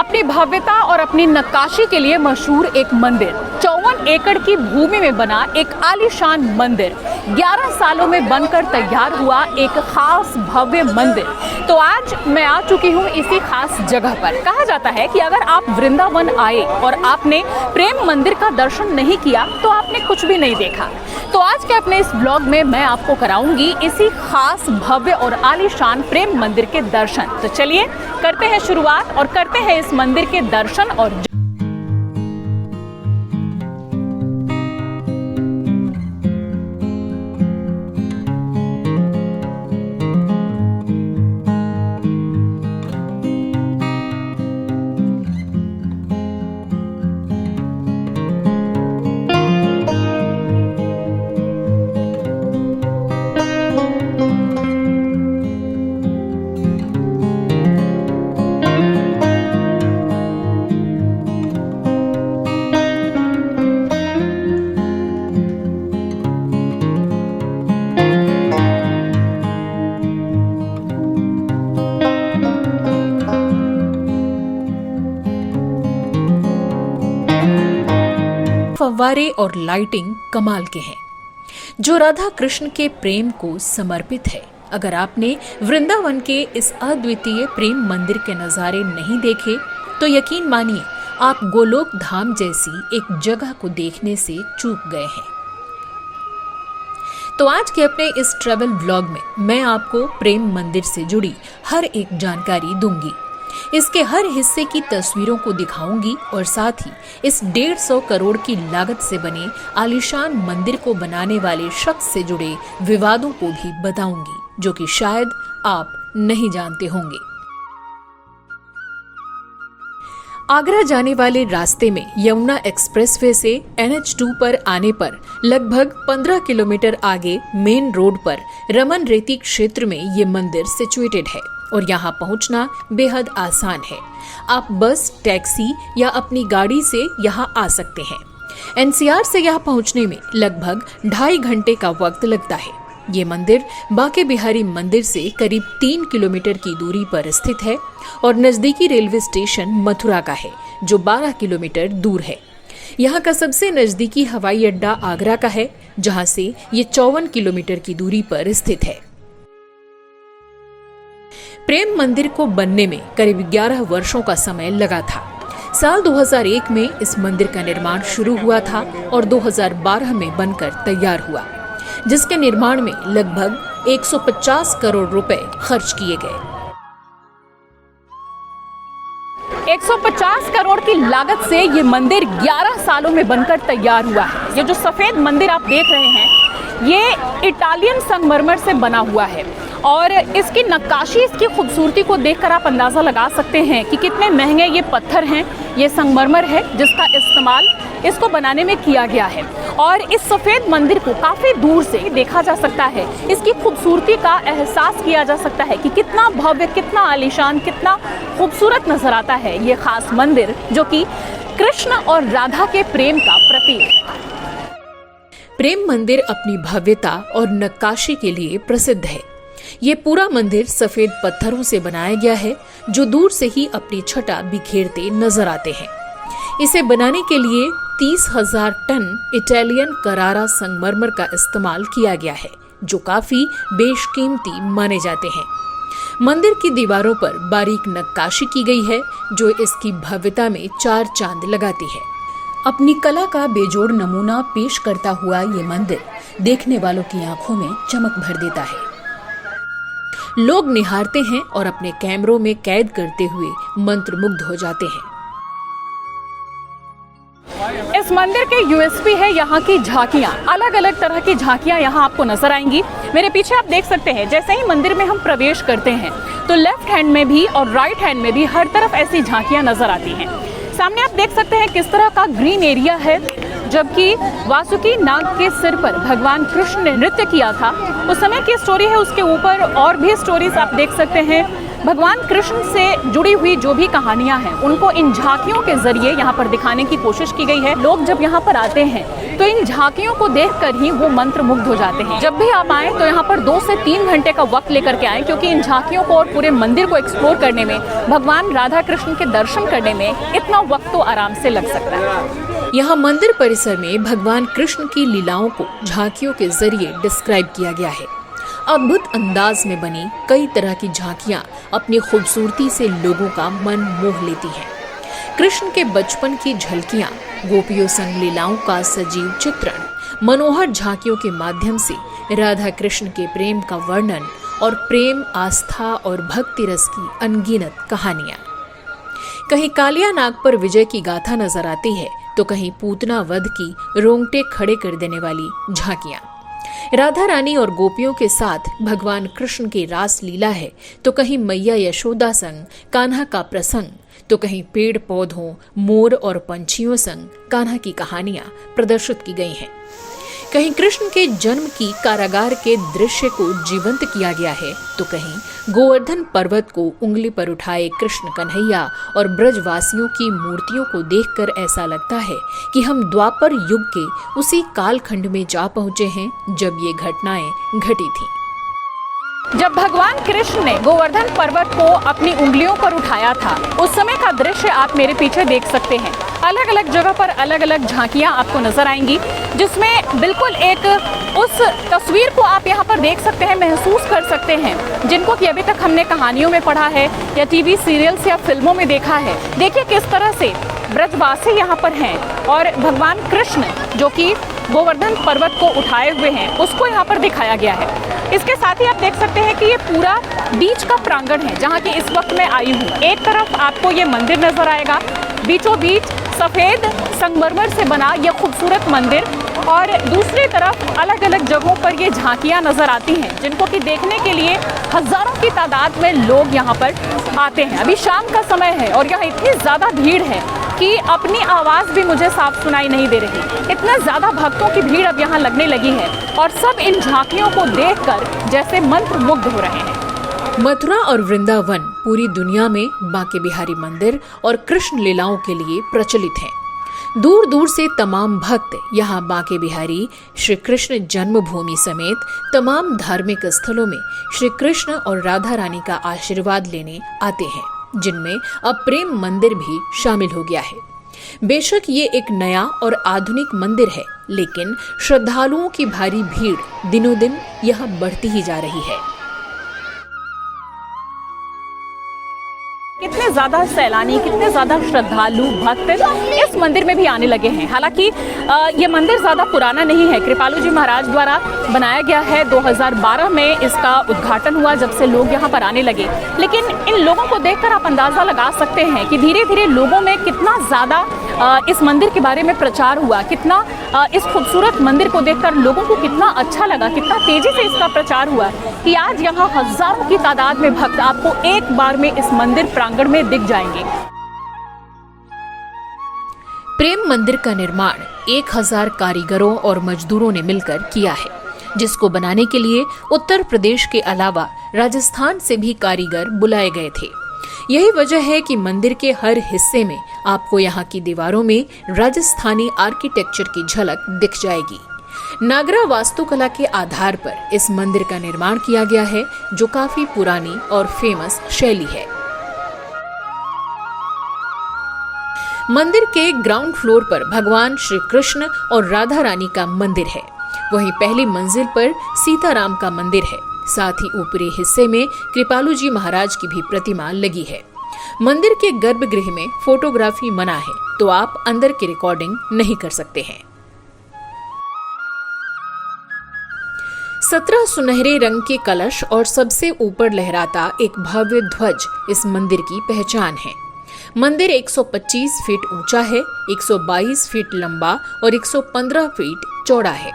अपनी भव्यता और अपनी नक्काशी के लिए मशहूर एक मंदिर, 54 एकड़ की भूमि में बना एक आलीशान मंदिर, 11 सालों में बनकर तैयार हुआ एक खास भव्य मंदिर। तो आज मैं आ चुकी हूँ इसी खास जगह पर। कहा जाता है कि अगर आप वृंदावन आए और आपने प्रेम मंदिर का दर्शन नहीं किया तो आपने कुछ भी नहीं देखा। तो आज के अपने इस ब्लॉग में मैं आपको कराऊंगी इसी खास भव्य और आलीशान प्रेम मंदिर के दर्शन। तो चलिए करते हैं शुरुआत और करते हैं इस मंदिर के दर्शन। और फव्वारे और लाइटिंग कमाल के हैं जो राधा कृष्ण के प्रेम को समर्पित है। अगर आपने वृंदावन के इस अद्वितीय प्रेम मंदिर के नज़ारे नहीं देखे तो यकीन मानिए आप गोलोक धाम जैसी एक जगह को देखने से चूक गए हैं। तो आज के अपने इस ट्रैवल व्लॉग में मैं आपको प्रेम मंदिर से जुड़ी हर एक जानकारी दूंगी। इसके हर हिस्से की तस्वीरों को दिखाऊंगी और साथ ही इस 150 करोड़ की लागत से बने आलीशान मंदिर को बनाने वाले शख्स से जुड़े विवादों को भी बताऊंगी जो कि शायद आप नहीं जानते होंगे। आगरा जाने वाले रास्ते में यमुना एक्सप्रेसवे से NH2 पर आने पर लगभग 15 किलोमीटर आगे मेन रोड पर रमन रेती क्षेत्र में ये मंदिर सिचुएटेड है और यहाँ पहुँचना बेहद आसान है। आप बस, टैक्सी या अपनी गाड़ी से यहाँ आ सकते हैं। NCR से यहाँ पहुँचने में लगभग 2.5 घंटे का वक्त लगता है। ये मंदिर बांके बिहारी मंदिर से करीब 3 किलोमीटर की दूरी पर स्थित है और नजदीकी रेलवे स्टेशन मथुरा का है जो 12 किलोमीटर दूर है। यहाँ का सबसे नजदीकी हवाई अड्डा आगरा का है जहाँ से ये 54 किलोमीटर की दूरी पर स्थित है। प्रेम मंदिर को बनने में करीब 11 वर्षों का समय लगा था। साल 2001 में इस मंदिर का निर्माण शुरू हुआ था और 2012 में बनकर तैयार हुआ, जिसके निर्माण में लगभग 150 करोड़ रुपए खर्च किए गए। 150 करोड़ की लागत से ये मंदिर 11 सालों में बनकर तैयार हुआ है। ये जो सफेद मंदिर आप देख रहे हैं ये इटालियन संगमरमर से बना हुआ है और इसकी नक्काशी, इसकी खूबसूरती को देखकर आप अंदाज़ा लगा सकते हैं कि कितने महंगे ये पत्थर हैं। ये संगमरमर है जिसका इस्तेमाल इसको बनाने में किया गया है और इस सफ़ेद मंदिर को काफ़ी दूर से देखा जा सकता है। इसकी खूबसूरती का एहसास किया जा सकता है कि कितना भव्य, कितना आलीशान, कितना खूबसूरत नज़र आता है ये खास मंदिर जो कि कृष्ण और राधा के प्रेम का प्रतीक है। प्रेम मंदिर अपनी भव्यता और नक्काशी के लिए प्रसिद्ध है। ये पूरा मंदिर सफेद पत्थरों से बनाया गया है जो दूर से ही अपनी छटा बिखेरते नजर आते हैं। इसे बनाने के लिए 30,000 टन इटालियन करारा संगमरमर का इस्तेमाल किया गया है जो काफी बेशकीमती माने जाते हैं। मंदिर की दीवारों पर बारीक नक्काशी की गई है जो इसकी भव्यता में 4 चांद लगाती है। अपनी कला का बेजोड़ नमूना पेश करता हुआ ये मंदिर देखने वालों की आंखों में चमक भर देता है। लोग निहारते हैं और अपने कैमरों में कैद करते हुए मंत्रमुग्ध हो जाते हैं। इस मंदिर के USP है यहाँ की झांकियाँ। अलग अलग तरह की झांकियाँ यहाँ आपको नजर आएंगी। मेरे पीछे आप देख सकते हैं जैसे ही मंदिर में हम प्रवेश करते हैं तो लेफ्ट हैंड में भी और राइट हैंड में भी हर तरफ ऐसी झांकियाँ नजर आती हैं। सामने आप देख सकते हैं किस तरह का ग्रीन एरिया है। जबकि वासुकी नाग के सिर पर भगवान कृष्ण ने नृत्य किया था उस समय की स्टोरी है। उसके ऊपर और भी स्टोरीज आप देख सकते हैं। भगवान कृष्ण से जुड़ी हुई जो भी कहानियां हैं उनको इन झांकियों के जरिए यहाँ पर दिखाने की कोशिश की गई है। लोग जब यहाँ पर आते हैं तो इन झांकियों को देखकर ही वो मंत्र मुग्ध हो जाते हैं। जब भी आप आएँ तो यहाँ पर 2 से 3 घंटे का वक्त लेकर के आएँ, क्योंकि इन झांकियों को और पूरे मंदिर को एक्सप्लोर करने में, भगवान राधा कृष्ण के दर्शन करने में इतना वक्त तो आराम से लग सकता है। यहाँ मंदिर परिसर में भगवान कृष्ण की लीलाओं को झांकियों के जरिए डिस्क्राइब किया गया है। अद्भुत अंदाज में बनी कई तरह की झांकियां अपनी खूबसूरती से लोगों का मन मोह लेती हैं। कृष्ण के बचपन की झलकियां, गोपियों संग लीलाओं का सजीव चित्रण, मनोहर झांकियों के माध्यम से राधा कृष्ण के प्रेम का वर्णन और प्रेम, आस्था और भक्ति रस की अनगिनत कहानियां। कहीं कालिया नाग पर विजय की गाथा नजर आती है तो कहीं पूतना वध की रोंगटे खड़े कर देने वाली झांकियां। राधा रानी और गोपियों के साथ भगवान कृष्ण की रास लीला है तो कहीं मैया यशोदा संग कान्हा का प्रसंग, तो कहीं पेड़ पौधों, मोर और पंछियों संग कान्हा की कहानियां प्रदर्शित की गई हैं। कहीं कृष्ण के जन्म की कारागार के दृश्य को जीवंत किया गया है तो कहीं गोवर्धन पर्वत को उंगली पर उठाए कृष्ण कन्हैया और ब्रजवासियों की मूर्तियों को देखकर ऐसा लगता है कि हम द्वापर युग के उसी कालखंड में जा पहुंचे हैं जब ये घटनाएं घटी थी। जब भगवान कृष्ण ने गोवर्धन पर्वत को अपनी उंगलियों पर उठाया था, उस समय का दृश्य आप मेरे पीछे देख सकते हैं। अलग अलग जगह पर अलग अलग झांकियां आपको नजर आएंगी, जिसमें बिल्कुल एक उस तस्वीर को आप यहाँ पर देख सकते हैं, महसूस कर सकते हैं, जिनको कि अभी तक हमने कहानियों में पढ़ा है या टीवी सीरियल्स या फिल्मों में देखा है। देखिए किस तरह से ब्रजवासी यहाँ पर हैं और भगवान कृष्ण जो कि गोवर्धन पर्वत को उठाए हुए हैं उसको यहाँ पर दिखाया गया है। इसके साथ ही आप देख सकते हैं कि ये पूरा बीच का प्रांगण है जहाँ की इस वक्त मैं आई हूँ। एक तरफ आपको ये मंदिर नजर आएगा, बीचों बीच सफ़ेद संगमरमर से बना यह खूबसूरत मंदिर, और दूसरी तरफ अलग अलग जगहों पर ये झांकियाँ नज़र आती हैं जिनको कि देखने के लिए हज़ारों की तादाद में लोग यहाँ पर आते हैं। अभी शाम का समय है और यहाँ इतनी ज़्यादा भीड़ है कि अपनी आवाज़ भी मुझे साफ सुनाई नहीं दे रही। इतना ज़्यादा भक्तों की भीड़ अब यहाँ लगने लगी है और सब इन झांकियों को देखकर जैसे मंत्रमुग्ध हो रहे हैं। मथुरा और वृंदावन पूरी दुनिया में बांके बिहारी मंदिर और कृष्ण लीलाओं के लिए प्रचलित हैं। दूर दूर से तमाम भक्त यहाँ बांके बिहारी श्री कृष्ण जन्मभूमि समेत तमाम धार्मिक स्थलों में श्री कृष्ण और राधा रानी का आशीर्वाद लेने आते हैं, जिनमें अब प्रेम मंदिर भी शामिल हो गया है। बेशक ये एक नया और आधुनिक मंदिर है, लेकिन श्रद्धालुओं की भारी भीड़ दिनों दिन यहाँ बढ़ती ही जा रही है। कितने ज़्यादा सैलानी, कितने ज़्यादा श्रद्धालु भक्त इस मंदिर में भी आने लगे हैं। हालांकि ये मंदिर ज़्यादा पुराना नहीं है, कृपालू जी महाराज द्वारा बनाया गया है। 2012 में इसका उद्घाटन हुआ जब से लोग यहाँ पर आने लगे। लेकिन इन लोगों को देखकर आप अंदाज़ा लगा सकते हैं कि धीरे धीरे लोगों में कितना ज़्यादा इस मंदिर के बारे में प्रचार हुआ, कितना इस खूबसूरत मंदिर को देखकर लोगों को कितना अच्छा लगा, कितना तेज़ी से इसका प्रचार हुआ कि आज यहाँ हज़ारों की तादाद में भक्त आपको एक बार में इस मंदिर प्रांगण में दिख जाएंगे। प्रेम मंदिर का निर्माण 1000 कारीगरों और मजदूरों ने मिलकर किया है, जिसको बनाने के लिए उत्तर प्रदेश के अलावा राजस्थान से भी कारीगर बुलाए गए थे। यही वजह है कि मंदिर के हर हिस्से में आपको यहाँ की दीवारों में राजस्थानी आर्किटेक्चर की झलक दिख जाएगी। नागरा वास्तुकला के आधार पर इस मंदिर का निर्माण किया गया है, जो काफी पुरानी और फेमस शैली है। मंदिर के ग्राउंड फ्लोर पर भगवान श्री कृष्ण और राधा रानी का मंदिर है। वहीं पहली मंजिल पर सीताराम का मंदिर है। साथ ही ऊपरी हिस्से में कृपालू जी महाराज की भी प्रतिमा लगी है। मंदिर के गर्भगृह में फोटोग्राफी मना है, तो आप अंदर की रिकॉर्डिंग नहीं कर सकते हैं। 17 सुनहरे रंग के कलश और सबसे ऊपर लहराता एक भव्य ध्वज इस मंदिर की पहचान है। मंदिर 125 फीट ऊंचा है, 122 फीट लंबा और 115 फीट चौड़ा है।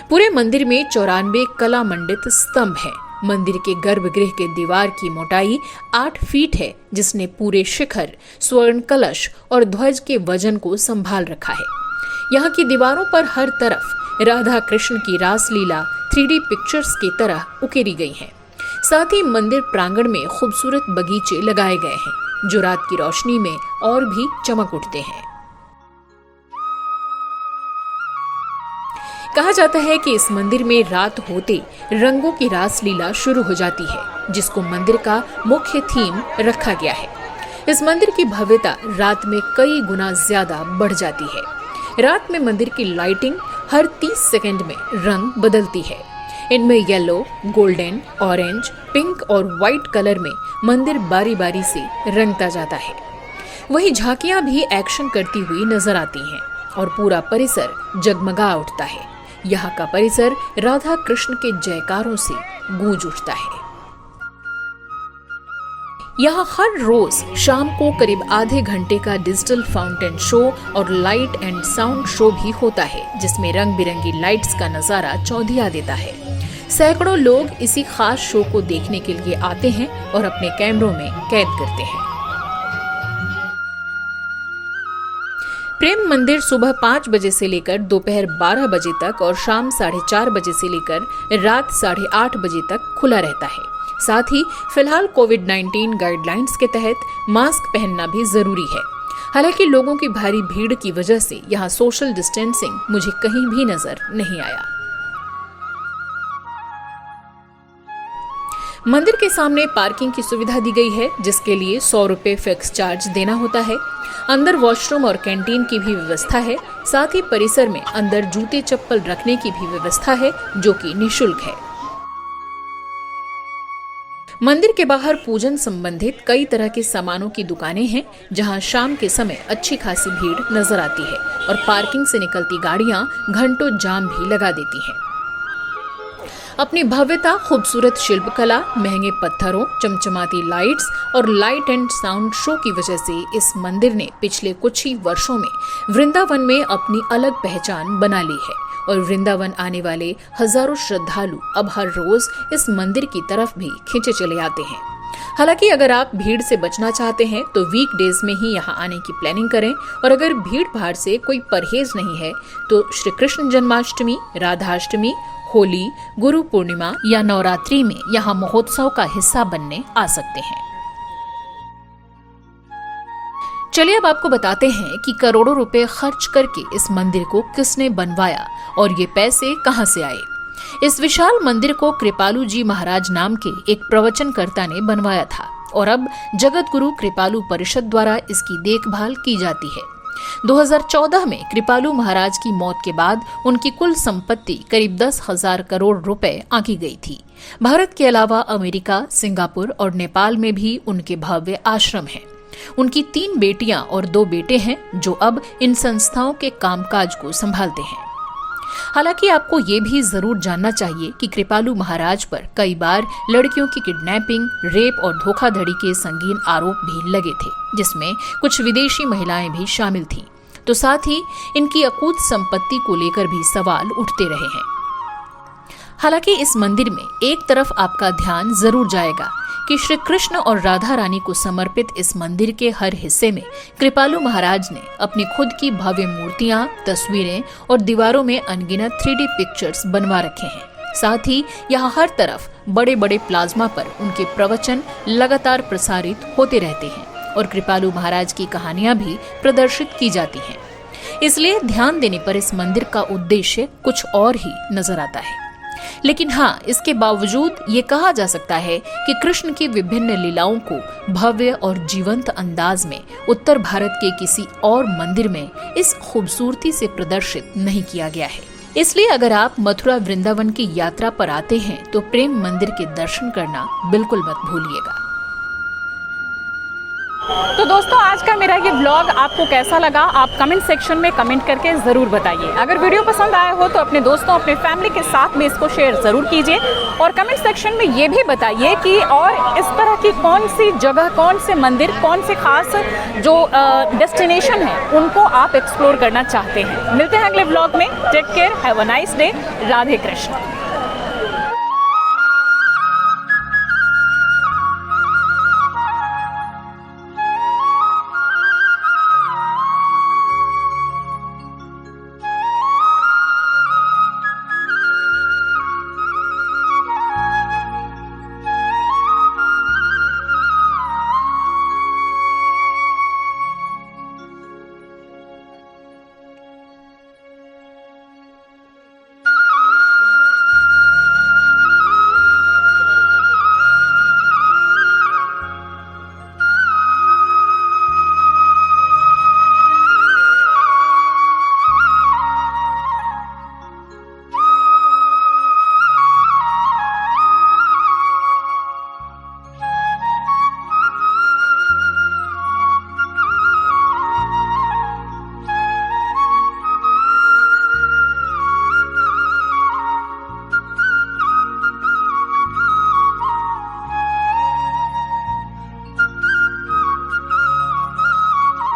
पूरे मंदिर में 94 कला मंडित स्तंभ है। मंदिर के गर्भगृह के दीवार की मोटाई 8 फीट है, जिसने पूरे शिखर, स्वर्ण कलश और ध्वज के वजन को संभाल रखा है। यहाँ की दीवारों पर हर तरफ राधा कृष्ण की रासलीला 3D पिक्चर्स की तरह उकेरी गई है। साथ ही मंदिर प्रांगण में खूबसूरत बगीचे लगाए गए हैं जो रात की रोशनी में और भी चमक उठते हैं। कहा जाता है कि इस मंदिर में रात होते रंगों की रासलीला शुरू हो जाती है, जिसको मंदिर का मुख्य थीम रखा गया है। इस मंदिर की भव्यता रात में कई गुना ज्यादा बढ़ जाती है। रात में मंदिर की लाइटिंग हर 30 सेकंड में रंग बदलती है। इनमें येलो, गोल्डन, ऑरेंज, पिंक और व्हाइट कलर में मंदिर बारी बारी से रंगता जाता है। वहीं झांकियां भी एक्शन करती हुई नजर आती हैं और पूरा परिसर जगमगा उठता है। यहाँ का परिसर राधा कृष्ण के जयकारों से गूंज उठता है। यहाँ हर रोज शाम को करीब आधे घंटे का डिजिटल फाउंटेन शो और लाइट एंड साउंड शो भी होता है, जिसमें रंग बिरंगी लाइट्स का नजारा चौंधिया देता है। सैकड़ों लोग इसी खास शो को देखने के लिए आते हैं और अपने कैमरों में कैद करते हैं। प्रेम मंदिर सुबह 5 बजे से लेकर दोपहर 12 बजे तक और शाम 4:30 बजे से लेकर रात 8:30 बजे तक खुला रहता है। साथ ही फिलहाल कोविड-19 गाइडलाइंस के तहत मास्क पहनना भी जरूरी है। हालांकि लोगों की भारी भीड़ की वजह से यहाँ सोशल डिस्टेंसिंग मुझे कहीं भी नजर नहीं आया। मंदिर के सामने पार्किंग की सुविधा दी गई है, जिसके लिए 100 रुपए फिक्स चार्ज देना होता है। अंदर वॉशरूम और कैंटीन की भी व्यवस्था है। साथ ही परिसर में अंदर जूते चप्पल रखने की भी व्यवस्था है, जो कि निःशुल्क है। मंदिर के बाहर पूजन संबंधित कई तरह के सामानों की दुकानें हैं, जहां शाम के समय अच्छी खासी भीड़ नजर आती है और पार्किंग से निकलती गाड़ियां घंटों जाम भी लगा देती हैं। अपनी भव्यता, खूबसूरत शिल्पकला, महंगे पत्थरों, चमचमाती लाइट्स और लाइट एंड साउंड शो की वजह से इस मंदिर ने पिछले कुछ ही वर्षों में वृंदावन में अपनी अलग पहचान बना ली है और वृंदावन आने वाले हजारों श्रद्धालु अब हर रोज इस मंदिर की तरफ भी खींचे चले आते हैं। हालांकि अगर आप भीड़ से बचना चाहते हैं तो वीकडेज में ही यहाँ आने की प्लानिंग करें और अगर भीड़ भाड़ से कोई परहेज नहीं है तो श्री कृष्ण जन्माष्टमी, राधाष्टमी, होली, गुरु पूर्णिमा या नवरात्रि में यहाँ महोत्सव का हिस्सा बनने आ सकते हैं। चलिए अब आपको बताते हैं कि करोड़ों रुपए खर्च करके इस मंदिर को किसने बनवाया और ये पैसे कहां से आए। इस विशाल मंदिर को कृपालु जी महाराज नाम के एक प्रवचनकर्ता ने बनवाया था और अब जगत गुरु कृपालु परिषद द्वारा इसकी देखभाल की जाती है। 2014 में कृपालु महाराज की मौत के बाद उनकी कुल संपत्ति करीब 10,000 करोड़ रुपए आंकी गई थी। भारत के अलावा अमेरिका, सिंगापुर और नेपाल में भी उनके भव्य आश्रम हैं। उनकी 3 बेटियां और 2 बेटे हैं जो अब इन संस्थाओं के कामकाज को संभालते हैं। हालांकि आपको ये भी जरूर जानना चाहिए कि कृपालु महाराज पर कई बार लड़कियों की किडनैपिंग, रेप और धोखाधड़ी के संगीन आरोप भी लगे थे, जिसमें कुछ विदेशी महिलाएं भी शामिल थीं। तो साथ ही इनकी अकूत संपत्ति को लेकर भी सवाल उठते रहे हैं। हालांकि इस मंदिर में एक तरफ आपका ध्यान जरूर जाएगा कि श्री कृष्ण और राधा रानी को समर्पित इस मंदिर के हर हिस्से में कृपालु महाराज ने अपनी खुद की भव्य मूर्तियां, तस्वीरें और दीवारों में अनगिनत 3D पिक्चर्स बनवा रखे हैं। साथ ही यहाँ हर तरफ बड़े बड़े प्लाज्मा पर उनके प्रवचन लगातार प्रसारित होते रहते हैं और कृपालु महाराज की कहानियां भी प्रदर्शित की जाती हैं। इसलिए ध्यान देने पर इस मंदिर का उद्देश्य कुछ और ही नजर आता है। लेकिन हाँ, इसके बावजूद ये कहा जा सकता है कि कृष्ण की विभिन्न लीलाओं को भव्य और जीवंत अंदाज में उत्तर भारत के किसी और मंदिर में इस खूबसूरती से प्रदर्शित नहीं किया गया है। इसलिए अगर आप मथुरा वृंदावन की यात्रा पर आते हैं तो प्रेम मंदिर के दर्शन करना बिल्कुल मत भूलिएगा। तो दोस्तों, आज का मेरा ये व्लॉग आपको कैसा लगा, आप कमेंट सेक्शन में कमेंट करके ज़रूर बताइए। अगर वीडियो पसंद आया हो तो अपने दोस्तों, अपने फैमिली के साथ में इसको शेयर ज़रूर कीजिए और कमेंट सेक्शन में ये भी बताइए कि और इस तरह की कौन सी जगह, कौन से मंदिर, कौन से खास जो डेस्टिनेशन है उनको आप एक्सप्लोर करना चाहते हैं। मिलते हैं अगले व्लॉग में। Take care, have a nice day. Radhe Krishna.